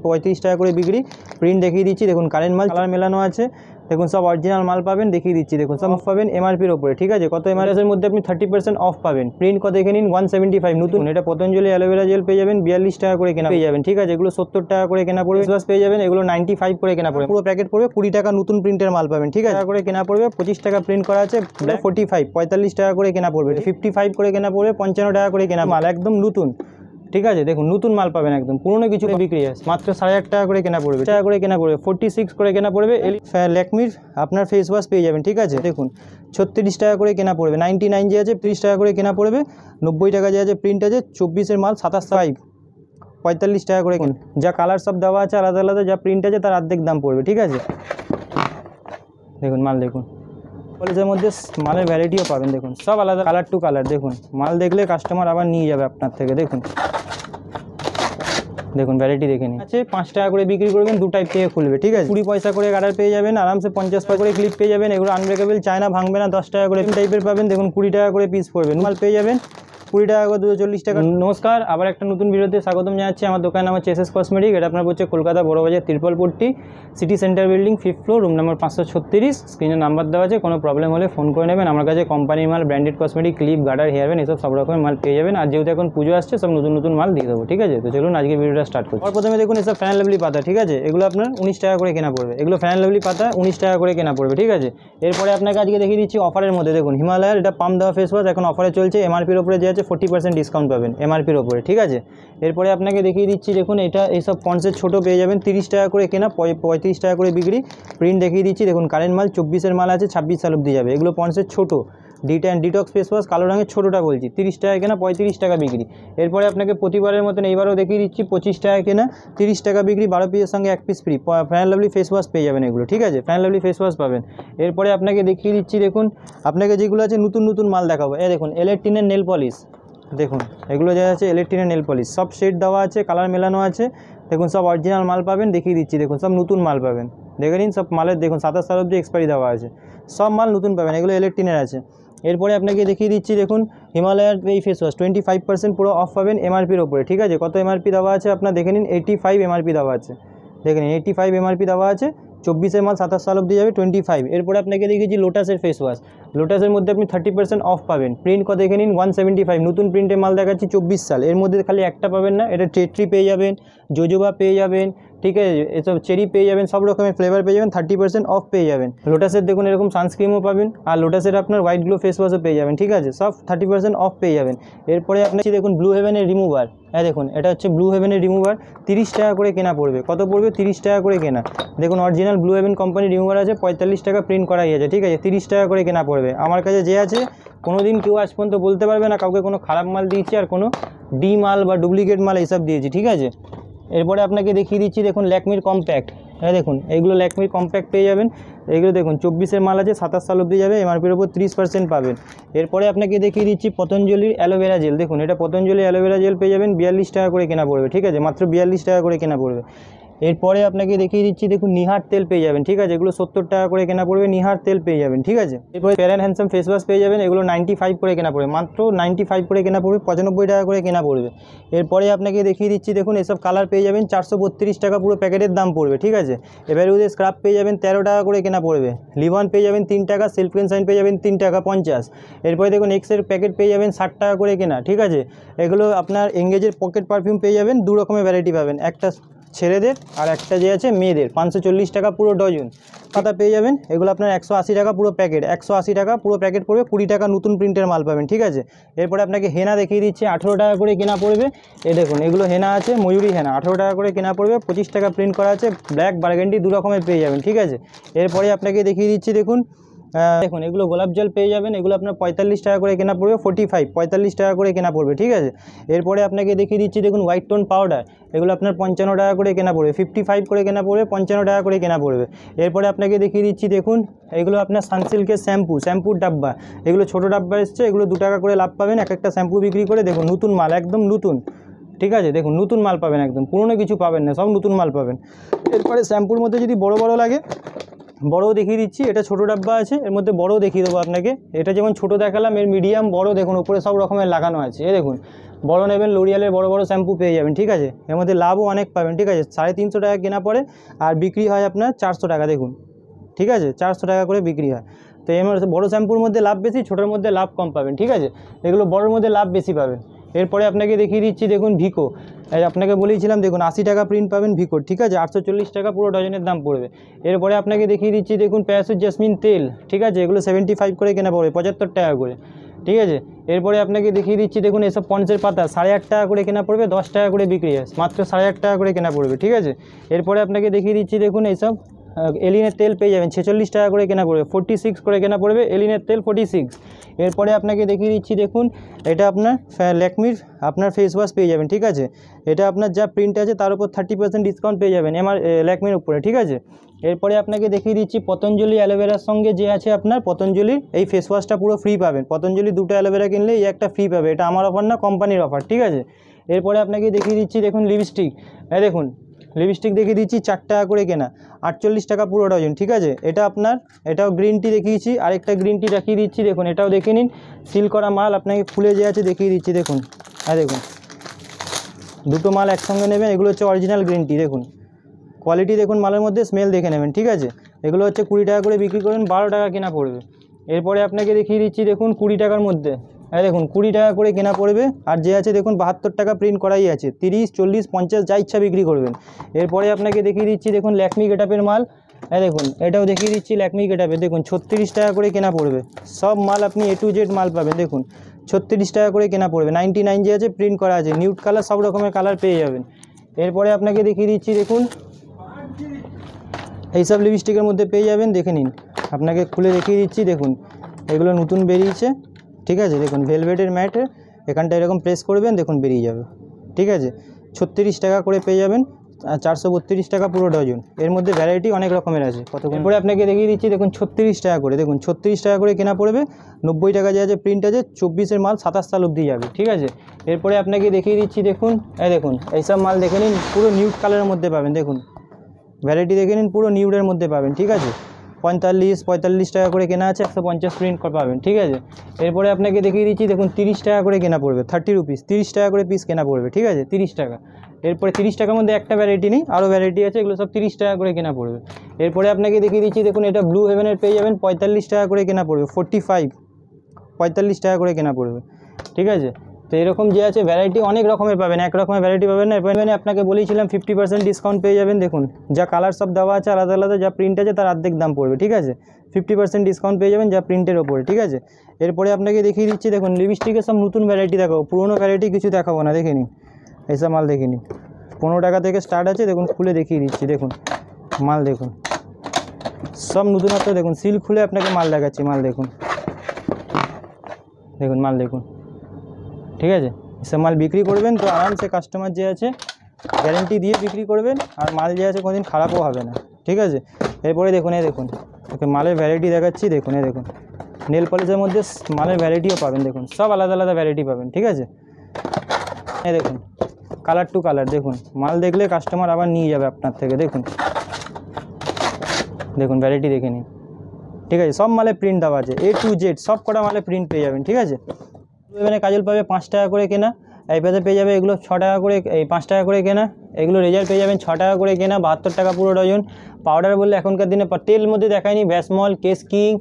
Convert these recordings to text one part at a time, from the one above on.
35 টাকা করে বিক্রি। প্রিন্ট দেখিয়ে দিচ্ছি, দেখুন কারেন্ট মাল, কালার মেলানো আছে, দেখুন সব অরিজিনাল মাল পাবেন, দেখিয়ে দিচ্ছি দেখুন সব অফ পাবেন এমআরপির ওপরে, ঠিক আছে। কত এমআরপির মধ্যে আপনি 30% অফ পাবেন। প্রিন্ট কত দেখে নিন 175 নতুন। এটা পতঞ্জলি অ্যালোভেরা জেল পেয়ে যাবেন 42 টাকা করে কেনা পেয়ে যাবেন, ঠিক আছে। এগুলো 70 টাকা করে কেনা পড়বে। ফেস ওয়াশ পেয়ে যাবেন, এগুলো 95 করে কেনা পড়বে। পুরো প্যাকেট পড়বে 20 টাকা, নতুন প্রিন্টের মাল পাবেন, ঠিক আছে। করে কেনা পড়বে 25 টাকা প্রিন্ট করা আছে, 45 45 টাকা করে কেনা পড়বে, 55 করে কেনা পড়বে, 55 টাকা করে কেনা মাল, একদম নতুন, ঠিক আছে। দেখুন নতুন মাল পাবেন, একদম পুরনো কিছু বিক্রি আছে, মাত্র 8.5 টাকা করে কেনা পড়বে, টাকা করে কেনা পড়বে, 46 করে কেনা পড়বে। ল্যাকমির আপনার ফেস ওয়াশ পেয়ে যাবেন, ঠিক আছে। দেখুন 36 টাকা করে কেনা পড়বে, 99 যে আছে 30 টাকা করে কেনা পড়বে, 90 টাকা যে আছে প্রিন্ট আছে, 24-এর মাল 27 45 টাকা করে কেন। যা কালার সব দেওয়া আছে আলাদা আলাদা, যা প্রিন্ট আছে তার অর্ধেক দাম পড়বে, ঠিক আছে। দেখুন মাল, দেখুন কলেজের মধ্যে মালের ভ্যারাইটিও পাবেন, দেখুন সব আলাদা কালার টু কালার। দেখুন মাল দেখলে কাস্টমার আবার নিয়ে যাবে আপনার থেকে। দেখুন দেখুন ভ্যারাইটি দেখে নিন। আছে 5 টাকা করে বিক্রি করবেন, 2 টাইপ থেকে খুলবে, ঠিক আছে। 20 পয়সা করে গার্ডার পেয়ে যাবেন, আরামসে 50 টাকা করে ক্লিপ পেয়ে যাবেন। এগুলো আনব্রেকেবল, চায়না, ভাঙবে না। 10 টাকা করে টাইপের পাবেন, দেখুন 20 টাকা করে পিস পড়বে। মাল পেয়ে যাবেন 20 টাকা করে, 240 টাকা। নমস্কার, আবার একটা নতুন ভিডিওতে স্বাগতম জানাচ্ছি। আমার দোকানের নাম হচ্ছে এসএস কসমেটিক। এটা আপনার হচ্ছে কলকাতা বড়বাজার ত্রিপলপট্টি city centre building 5th floor, room number 536। স্ক্রিনে নাম্বার দেওয়া আছে, কোনো প্রবলেম হলে ফোন করে নেবেন। আমার কাছে কোম্পানির মাল, ব্র্যান্ডেড কসমেটিক, ক্লিপ, গার্ডার, হেয়ার ব্যান্ড এসব সব রকমের মাল পেয়ে যাবেন। আর যেহেতু এখন পুজো আসছে, সব নতুন নতুন মাল দিয়ে দেবো, ঠিক আছে। তো চলুন আজকে ভিডিওটা স্টার্ট করছি। আর প্রথমে দেখুন এসব ফ্যান লাভলি পাতা, ঠিক আছে। এগুলো আপনার 19 টাকা করে কেনা পড়বে। এগুলো ফ্যান লাভলি পাতা 19 টাকা করে কেনা পড়বে, ঠিক আছে। এরপরে আপনাকে আজকে দেখিয়ে দিচ্ছি অফারের মধ্যে। দেখুন হিমালয়ের এটা পাম্প দেওয়া ফেস ওয়াশ এখন অফারে চলছে। এমআরপির ওপরে যে আছে 40% ডিসকাউন্ট পাবেন এমআরপির ওপরে, ঠিক আছে। এরপরে আপনাকে দেখিয়ে দিচ্ছি, দেখুন এটা এইসব পন্সের ছোটো পেয়ে যাবেন 30 টাকা করে কেনা, 35 টাকা করে বিক্রি। প্রিন্ট দেখিয়ে দিচ্ছি, দেখুন কারেন্ট মাল 24-এর মাল আছে, 26 সাল অব্দি যাবে। এগুলো পন্সের ছোটো ডিটক্স ফেস ওয়াশ, কালো রঙের ছোটোটা বলছি, 30 টাকা কেনা, 35 টাকা বিক্রি। এরপরে আপনাকে প্রতিবারের মতন এইবারও দেখিয়ে দিচ্ছি 25 টাকা কেনা, 30 টাকা বিক্রি, 12 পিসের সঙ্গে 1 piece free. Fan lovely face wash পেয়ে যাবেন এগুলো, ঠিক আছে। ফ্যান লাভলি ফেস ওয়াশ পাবেন। এরপরে আপনাকে দেখিয়ে দিচ্ছি, দেখুন আপনাকে যেগুলো আছে নতুন নতুন মাল দেখাবো। দেখুন এলেকট্রিনের নেল পলিশ, দেখুন এগুলো যা আছে ইলেকট্রিনের নেল পলিশ, সব শেড দেওয়া আছে, কালার মেলানো আছে, দেখুন সব অরিজিনাল মাল পাবেন, দেখিয়ে দিচ্ছি দেখুন সব নতুন মাল পাবেন। দেখে নিন সব মালের, দেখুন 27 সাল অবধি এক্সপায়ারি দেওয়া আছে, সব মাল নতুন পাবেন, এগুলো ইলেকট্রিনের আছে। এরপরে আপনাকে দেখিয়ে দিচ্ছি, দেখুন হিমালয়ের এই ফেস ওয়াশ 25% পুরো অফ পাবেন এমআরপির ওপরে, ঠিক আছে। কত এমআরপি দেওয়া আছে আপনার দেখে নিন, 85 এমআরপি দেওয়া আছে, দেখে নিন 85 এমআরপি দেওয়া আছে। 24-এর মাল 27 সাল অবধি যাবে 25। এরপরে আপনাকে দেখিয়েছি লোটাসের ফেস ওয়াশ, লোটাসের মধ্যে আপনি 30% অফ পাবেন। প্রিন্ট কত দেখে নিন 175, নতুন প্রিন্টের মাল দেখাচ্ছি 24 সাল। এর মধ্যে খালি একটা পাবেন না, এটা টেট্রি পেয়ে যাবেন, জোজোবা পেয়ে যাবেন, ঠিক আছে, এসব চেরি পেয়ে যাবেন, সব রকমের ফ্লেভার পেয়ে যাবেন, 30% অফ পেয়ে যাবেন। লোটাসের দেখুন এরকম সানস্ক্রিমও পাবেন, আর লোটাসের আপনার হোয়াইট গ্লো ফেস ওয়াশও পেয়ে যাবেন, ঠিক আছে, সব 30% অফ পেয়ে যাবেন। এরপরে আপনি দেখুন ব্লু হেভেনের রিমুভার, হ্যাঁ দেখুন এটা হচ্ছে ব্লু হেভেনের রিমুভার, 30 টাকা করে কেনা পড়বে। কত পড়বে? 30 টাকা করে কেনা। দেখুন original blue heaven company remover আছে, 45 টাকা প্রিন্ট করাই আছে, ঠিক আছে, 30 টাকা করে কেনা পড়বে। আমার কাছে যে আছে কোনো দিন কেউ আজ পর্যন্ত বলতে পারবে না কাউকে কোনো খারাপ মাল দিয়েছি আর কোনো ডি মাল বা ডুপ্লিকেট মাল এইসব দিয়েছি, ঠিক আছে। এরপরে আপনাকে দেখিয়ে দিচ্ছি, দেখুন ল্যাকমির কম্প্যাক্ট, হ্যাঁ দেখুন এগুলো ল্যাকমির কম্প্যাক্ট পেয়ে যাবেন। এগুলো দেখুন 24-এর মাল আছে, 27 সাল অবধি যাবে, এমআরপির ওপর 30% পাবেন। এরপরে আপনাকে দেখিয়ে দিচ্ছি পতঞ্জলির অ্যালোভেরা জেল, দেখুন এটা পতঞ্জলি অ্যালোভেরা জেল পেয়ে যাবেন 42 টাকা করে কেনা পড়বে, ঠিক আছে, মাত্র 42 টাকা করে কেনা পড়বে। এরপরে আপনাকে দেখিয়ে দিচ্ছি, দেখুন নিহার তেল পেয়ে যাবেন, ঠিক আছে, এগুলো 70 টাকা করে কেনা পড়বে, নিহার তেল পেয়ে যাবেন, ঠিক আছে। এরপরে fair and handsome face wash পেয়ে যাবেন, এগুলো 95 করে কেনা পড়বে, মাত্র 95 করে কেনা পড়বে, 95 টাকা করে কেনা পড়বে। এরপরে আপনাকে দেখিয়ে দিচ্ছি, দেখুন এসব কালার পেয়ে যাবেন 432 টাকা পুরো প্যাকেটের দাম পড়বে, ঠিক আছে। এবারে ওদের স্ক্রাব পেয়ে যাবেন 13 টাকা করে কেনা পড়বে, লিভান পেয়ে যাবেন 3 টাকা, সিল্ক এন্ড শাইন পেয়ে যাবেন 3 টাকা 50। এরপরে দেখুন এক্সের প্যাকেট পেয়ে যাবেন 60 টাকা করে কেনা, ঠিক আছে। এগুলো আপনার এঙ্গেজের পকেট পারফিউম পেয়ে যাবেন, 2 রকমের ভ্যারাইটি পাবেন, একটা ছেলেদের আর একটা যে আছে মেয়েদের, 540 টাকা পুরো ডজন পাতা পেয়ে যাবেন। এগুলো আপনার 180 টাকা পুরো প্যাকেট, 180 টাকা পুরো প্যাকেট পড়বে, 20 টাকা নতুন প্রিন্টের মাল পাবেন, ঠিক আছে। এরপরে আপনাকে হেনা দেখিয়ে দিচ্ছি, 18 টাকা করে কেনা পড়বে। এই দেখুন এগুলো হেনা আছে, ময়ূরী হেনা 18 টাকা করে কেনা পড়বে, 25 টাকা প্রিন্ট করা আছে, ব্ল্যাক বার্গেন্ডি 2 রকমের পেয়ে যাবেন, ঠিক আছে। এরপরে আপনাকে দেখিয়ে দিচ্ছি, দেখুন দেখুন এগুলো গোলাপ জল পেয়ে যাবেন, এগুলো আপনার 45 টাকা করে কেনা পড়বে, 45 টাকা করে কেনা পড়বে, ঠিক আছে। এরপরে আপনাকে দেখিয়ে দিচ্ছি, দেখুন হোয়াইট টোন পাউডার, এগুলো আপনার 55 টাকা করে কেনা পড়বে, 55 করে কেনা পড়বে, 55 টাকা করে কেনা পড়বে। এরপরে আপনাকে দেখিয়ে দিচ্ছি, দেখুন এগুলো আপনার সানসিল্কের শ্যাম্পুর ডাব্বা, এগুলো ছোটো ডাব্বা এসছে, এগুলো 2 টাকা করে লাভ পাবেন এক একটা শ্যাম্পু বিক্রি করে। দেখুন নতুন মাল, একদম নতুন, ঠিক আছে, দেখুন নতুন মাল পাবেন, একদম পুরনো কিছু পাবেন না, সব নতুন মাল পাবেন। এরপরে শ্যাম্পুর মধ্যে যদি বড় বড় লাগে বড়ও দেখিয়ে দিচ্ছি, এটা ছোটো ডাব্বা আছে, এর মধ্যে বড়ও দেখিয়ে দেবো আপনাকে। এটা যেমন ছোটো দেখালাম, এর মিডিয়াম বড় দেখুন উপরে সব রকমের লাগানো আছে, এ দেখুন বড় নেবেন লোরিয়ালের বড় বড় শ্যাম্পু পেয়ে যাবেন, ঠিক আছে। এর মধ্যে লাভও অনেক পাবেন, ঠিক আছে। 350 টাকা কেনা পড়ে আর বিক্রি হয় আপনার 400 টাকা, দেখুন, ঠিক আছে, 400 টাকা করে বিক্রি হয়। তো এর বড়ো শ্যাম্পুর মধ্যে লাভ বেশি, ছোটোর মধ্যে লাভ কম পাবেন, ঠিক আছে। এগুলো বড়োর মধ্যে লাভ বেশি পাবেন। এরপরে আপনাকে দেখিয়ে দিচ্ছি, দেখুন ভিকো, আপনাকে বলেছিলাম, দেখুন 80 টাকা প্রিন্ট পাবেন ভিকোর, ঠিক আছে, 840 টাকা পুরো ডজনের দাম পড়বে। এরপরে আপনাকে দেখিয়ে দিচ্ছি, দেখুন প্যারাসুট জেসমিন তেল, ঠিক আছে, এগুলো 75 করে কেনা পড়বে, 75 টাকা করে, ঠিক আছে। এরপরে আপনাকে দেখিয়ে দিচ্ছি, দেখুন এসব পঞ্চের পাতা 8.5 টাকা করে কেনা পড়বে, 10 টাকা করে বিক্রি হয়, মাত্র 8.5 টাকা করে কেনা পড়বে, ঠিক আছে। এরপরে আপনাকে দেখিয়ে দিচ্ছি, দেখুন এইসব এলিনের তেল পেয়ে যাবেন, 46 টাকা করে কেনা পড়বে, 46 করে কেনা পড়বে এলিনের তেল 46। এরপরে আপনাকে দেখিয়ে দিচ্ছি, দেখুন এটা আপনার ল্যাকমির আপনার ফেস ওয়াশ পেয়ে যাবেন, ঠিক আছে। এটা আপনার যা প্রিন্ট আছে তার উপর 30% ডিসকাউন্ট পেয়ে যাবেন ল্যাকমির উপরে, ঠিক আছে। এরপরে আপনাকে দেখিয়ে দিচ্ছি পতঞ্জলি অ্যালোভেরার সঙ্গে যে আছে আপনার পতঞ্জলির এই ফেস ওয়াশটা পুরো ফ্রি পাবেন। পতঞ্জলি 2টা অ্যালোভেরা কিনলে এই একটা ফ্রি পাবে, এটা আমার অফার না, কোম্পানির অফার, ঠিক আছে। এরপরে আপনাকে দেখিয়ে দিচ্ছি, দেখুন লিপস্টিক, দেখুন লিপস্টিক দেখিয়ে দিচ্ছি 4 টাকা করে কেনা, 48 টাকা পুরো ডজন, ঠিক আছে। এটা আপনার, এটাও গ্রিন টি দেখিয়েছি, আরেকটা গ্রিন টি দেখিয়ে দিচ্ছি, দেখুন এটাও দেখে নিন, সিল করা মাল, আপনাকে খুলে যে আছে দেখিয়ে দিচ্ছি, দেখুন, দেখুন দুটো মাল একসঙ্গে নেবেন, এগুলো হচ্ছে অরিজিনাল গ্রিন টি, দেখুন কোয়ালিটি দেখুন, মালের মধ্যে স্মেল দেখে নেবেন, ঠিক আছে। এগুলো হচ্ছে 20 টাকা করে বিক্রি করবেন, 12 টাকা কেনা পড়বে। এরপরে আপনাকে দেখিয়ে দিচ্ছি, দেখুন 20 টাকার মধ্যে, দেখুন 20 টাকা করে কেনা পড়বে, আর যে আছে দেখুন 72 টাকা প্রিন্ট করাই আছে, 30, 40, 50 যা ইচ্ছা বিক্রি করবেন। এরপরে আপনাকে দেখিয়ে দিচ্ছি, দেখুন ল্যাকমি গেটআপের মাল, দেখুন এটাও দেখিয়ে দিচ্ছি ল্যাকমি গেটআপের, দেখুন 36 টাকা করে কেনা পড়বে, সব মাল আপনি A to Z মাল পাবেন, দেখুন 36 টাকা করে কেনা পড়বে, 99 যে আছে প্রিন্ট করা আছে, নিউড কালার সব রকমের কালার পেয়ে যাবেন। এরপরে আপনাকে দেখিয়ে দিচ্ছি, দেখুন এইসব লিপস্টিকের মধ্যে পেয়ে যাবেন, দেখে নিন, আপনাকে খুলে দেখিয়ে দিচ্ছি, দেখুন এগুলো নতুন বেরিয়েছে, ঠিক আছে। দেখুন ভেলভেটের ম্যাটে এখানটা এরকম প্রেস করবেন, দেখুন বেরিয়ে যাবে, ঠিক আছে। 36 টাকা করে পেয়ে যাবেন, 432 টাকা পুরো ডজন। এর মধ্যে ভ্যারাইটি অনেক রকমের আছে। এরপরে আপনাকে দেখিয়ে দিচ্ছি, দেখুন 36 টাকা করে, দেখুন 36 টাকা করে কেনা পড়বে, 90 টাকা যে আছে প্রিন্ট আছে, 24-এর মাল 27 সাল অবধি যাবে, ঠিক আছে। এরপরে আপনাকে দেখিয়ে দিচ্ছি, দেখুন দেখুন এইসব মাল দেখে নিন, পুরো নিউড কালারের মধ্যে পাবেন, দেখুন ভ্যারাইটি দেখে নিন, পুরো নিউডের মধ্যে পাবেন, ঠিক আছে। 45 টাকা করে কেনা আছে, 150 প্রিন্ট পাবেন, ঠিক আছে। এরপরে আপনাকে দেখিয়ে দিচ্ছি, দেখুন 30 টাকা করে কেনা পড়বে, 30 রুপিস, 30 টাকা করে পিস কেনা পড়বে, ঠিক আছে, 30 টাকা। এরপরে 30 টাকার মধ্যে একটা ভ্যারাইটি নেই, আরও ভ্যারাইটি আছে, এগুলো সব 30 টাকা করে কেনা পড়বে। এরপরে আপনাকে দেখিয়ে দিচ্ছি, দেখুন এটা ব্লু হেভেনের পেয়ে যাবেন, 45 টাকা করে কেনা পড়বে, 45 টাকা করে কেনা পড়বে, ঠিক আছে। তো এরকম যে আছে ভ্যারাইটি অনেক রকমের পাবেন, এক রকমের ভ্যারাইটি পাবেন না। এরপরে আপনাকে বলেছিলাম 50% ডিসকাউন্ট পেয়ে যাবেন, দেখুন যা কালার সব দেওয়া আছে আলাদা আলাদা, যা প্রিন্ট আছে তার অর্ধেক দাম পড়বে, ঠিক আছে। 50% ডিসকাউন্ট পেয়ে যাবেন যা প্রিন্টের ওপরে, ঠিক আছে। এরপরে আপনাকে দেখিয়ে দিচ্ছি, দেখুন লিপস্টিকের সব নতুন ভ্যারাইটি দেখাবো, পুরোনো ভ্যারাইটি কিছু দেখাবো না, দেখে নিন এইসব মাল দেখে নিন, 15 টাকা থেকে স্টার্ট আছে, দেখুন খুলে দেখিয়ে দিচ্ছি, দেখুন মাল দেখুন সব নতুনত্ব, দেখুন সিল খুলে আপনাকে মাল দেখাচ্ছি, মাল দেখুন, দেখুন মাল দেখুন, ঠিক আছে। এসব মাল বিক্রি করবেন তো আরামসে, কাস্টমার যে আছে গ্যারেন্টি দিয়ে বিক্রি করবেন, আর মাল যে আছে কোনোদিন খারাপও হবে না, ঠিক আছে। এরপরে দেখুন দেখুন ওকে মালের ভ্যারাইটি দেখাচ্ছি, দেখুন দেখুন নেল পলিশের মধ্যে মালের ভ্যারাইটিও পাবেন, দেখুন সব আলাদা আলাদা ভ্যারাইটি পাবেন, ঠিক আছে। দেখুন কালার টু কালার, দেখুন মাল দেখলে কাস্টমার আবার নিয়ে যাবে আপনার থেকে, দেখুন দেখুন ভ্যারাইটি দেখে নিন, ঠিক আছে। সব মালে প্রিন্ট দেওয়া আছে, A to Z সব কটা মালে প্রিন্ট পেয়ে যাবেন, ঠিক আছে। এখানে কাজল পাবে 5 টাকা করে কেনা, এই পাশে পেয়ে যাবে এগুলো 6 টাকা করে, এই 5 টাকা করে কেনা, এগুলো রেজাল্ট পেয়ে যাবেন 6 টাকা করে কেনা, 72 টাকা পুরো ডজন। পাউডার বললে এখনকার দিনে তেল মধ্যে দেখায়নি, ভ্যাসমল, কেস কিং,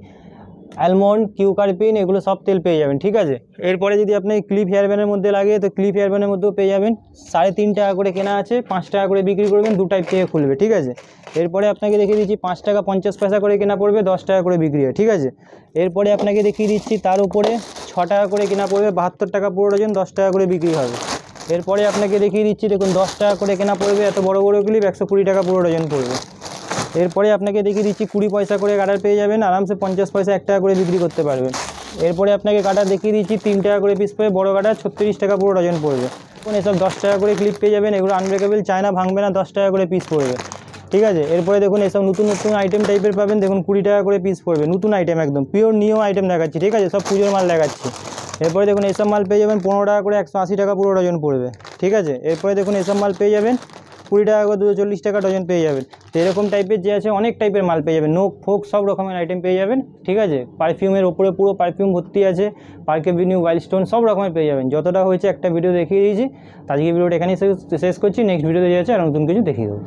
অ্যালমন্ড, কিউকারপিন, এগুলো সব তেল পেয়ে যাবেন, ঠিক আছে। এরপরে যদি আপনি ক্লিপ হেয়ার ব্যান্ডের মধ্যে লাগে, তো ক্লিপ হেয়ার ব্যান্ডের মধ্যেও পেয়ে যাবেন, 3.5 টাকা করে কেনা আছে, 5 টাকা করে বিক্রি করবেন, 2 টাইপ থেকে খুলবে, ঠিক আছে। এরপরে আপনাকে দেখিয়ে দিচ্ছি 5 টাকা 50 পয়সা করে কেনা পড়বে, 10 টাকা করে বিক্রি হয়, ঠিক আছে। এরপরে আপনাকে দেখিয়ে দিচ্ছি তার উপরে 6 টাকা করে কেনা পড়বে, 72 টাকা পুরো ডজন, 10 টাকা করে বিক্রি হবে। এরপরে আপনাকে দেখিয়ে দিচ্ছি, দেখুন 10 টাকা করে কেনা পড়বে, এত বড় বড় ক্লিপ 120 টাকা পুরো ডজন পড়বে। এরপরে আপনাকে দেখিয়ে দিচ্ছি 20 পয়সা করে গার্ডার পেয়ে যাবেন, আরামসে 50 পয়সা 1 টাকা করে বিক্রি করতে পারবেন। এরপরে আপনাকে গার্ডার দেখিয়ে দিচ্ছি 3 টাকা করে পিস পড়বে, বড় গার্ডার 36 টাকা পুরো ডজন পড়বে। এখন এসব 10 টাকা করে ক্লিপ পেয়ে যাবেন, এগুলো আনব্রেকেবল, চায়না ভাঙবে না, 10 টাকা করে পিস পড়বে, ঠিক আছে। এরপরে দেখুন এসব নতুন নতুন আইটেম টাইপের পাবেন, দেখুন 20 টাকা করে পিস পড়বে, নতুন আইটেম একদম পিওর নিউ আইটেম দেখাচ্ছি, ঠিক আছে, সব পুজোর মাল দেখাচ্ছি। এরপরে দেখুন এইসব মাল পেয়ে যাবেন 15 টাকা করে, 180 টাকা পুরো ডজন পড়বে, ঠিক আছে। এরপরে দেখুন এইসব মাল পেয়ে যাবেন 20 টাকা করে 240 টাকা ডজন পেয়ে যাবেন। তো এরকম টাইপের যে আছে অনেক টাইপের মাল পেয়ে যাবেন, নোক ফোক সব রকমের আইটেম পেয়ে যাবেন, ঠিক আছে। পারফিউমের ওপরে পুরো পারফিউম ভর্তি আছে, পার্ক এভিনিউ, ওয়াইল্ড স্টোন সব রকমের পেয়ে যাবেন। যতটা হয়েছে একটা ভিডিও দেখিয়ে দিয়েছি, আজকে ভিডিওটা এখানেই শেষ করছি। নেক্সট ভিডিওতে যে আছে আর নতুন কিছু দেখিয়ে দেবো।